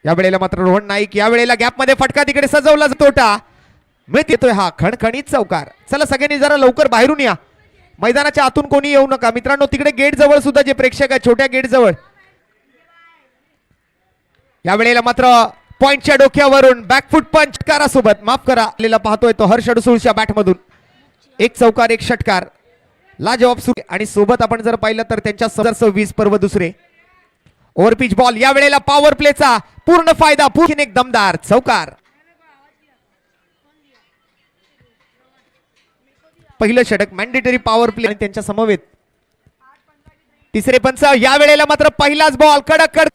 यावेळेला मात्र रोहन नाईक यावेळेला गॅप मध्ये फटका तिकडे सजवला तोटा मिळत येतोय हा खणखणीत चौकार. चला सगळ्यांनी जरा लवकर बाहेरून या, मैदानाच्या आतून कोणी येऊ नका मित्रांनो. तिकडे गेट जवळ सुद्धा जे प्रेक्षक आहेत छोट्या गेट जवळ. यावेळेला मात्र पॉइंटच्या डोक्यावरून बॅकफुट पंच कारासोबत माफ करा आलेला पाहतोय तो हर्ष अडसूळच्या बॅटमधून. एक चौकार एक षटकार लाजवाब सुरू. आणि सोबत आपण जर पाहिलं तर त्यांच्या 2020 पर्व दुसरे ओव्हरपिच बॉल. यावेळेला पॉवर प्लेचा पूर्ण फायदा. पूर्ण एक दमदार चौकार. पहिलं षटक मॅन्डेटरी पॉवर प्ले आणि त्यांच्या समवेत तिसरे पंच. यावेळेला मात्र पहिलाच बॉल कडक कडक.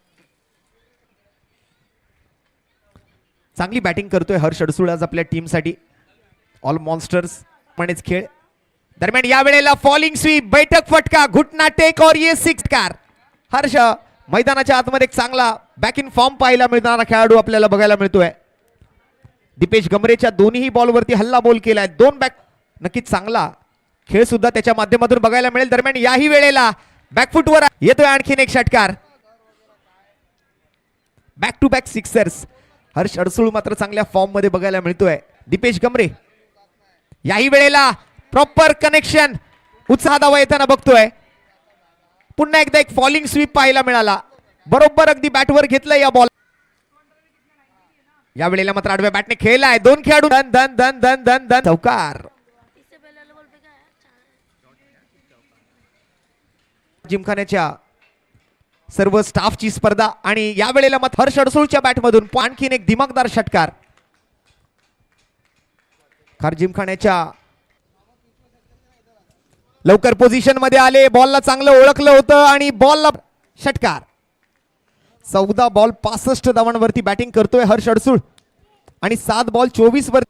चांगली बॅटिंग करतोय हर्ष अडसूळ आज आपल्या टीमसाठी. ऑल मॉन्स्टर्स म्हणेच खेळ दरम्यान यावेळेला फॉलिंग स्वीप बैठक फटका घुटना टेक और ये सिक्स कार. हर्ष मैदानाच्या आतमध्ये एक चांगला बॅक इन फॉर्म पाहायला मिळणारा खेळाडू आपल्याला बघायला मिळतोय. दीपेश गमरेच्या दोन्ही बॉलवरती हल्ला बोल केलाय. दोन बॅक नक्कीच चांगला खेळ सुद्धा त्याच्या माध्यमातून बघायला मिळेल. दरम्यान याही वेळेला बॅकफुटवर येतोय आणखीन एक षटकार. Back to back sixers Harsh Adsul मात्र चांगल्या फॉर्म मध्ये बघायला मिळतोय. दीपेश गमरे याही वेळेला प्रॉपर कनेक्शन उत्साह दावा येताना बघतोय. पुन्हा एकदा एक फॉलिंग स्वीप पाहायला मिळाला. बरोबर अगदी बॅटवर घेतलं या बॉल. या वेळेला मात्र आडव्या बॅटने खेळलाय. दोन खेळाडू धन धन धन धन धन धन चौकार. जिमखान्याच्या सर्व स्टाफची स्पर्धा आणि या वेळेला मात्र हर्ष अडसूळच्या बॅटमधून आणखीन एक दिमागदार षटकार. खार जिमखान्याच्या लवकर पोझिशन मध्ये आले. बॉलला चांगलं ओळखलं होतं आणि बॉलला षटकार. 14 बॉल 65 धावांवरती बॅटिंग करतोय हर्ष अडसूळ आणि 7 बॉल 24 वर.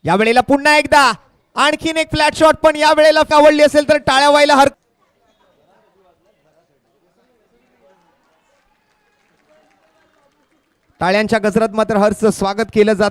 यावेळेला पुन्हा एकदा आणखीन एक फ्लॅट शॉट पण या वेळेला आवडली असेल तर टाळ्या व्हायला हरकत. टाळ्यांच्या गजरात मात्र हर्ष स्वागत केलं जात.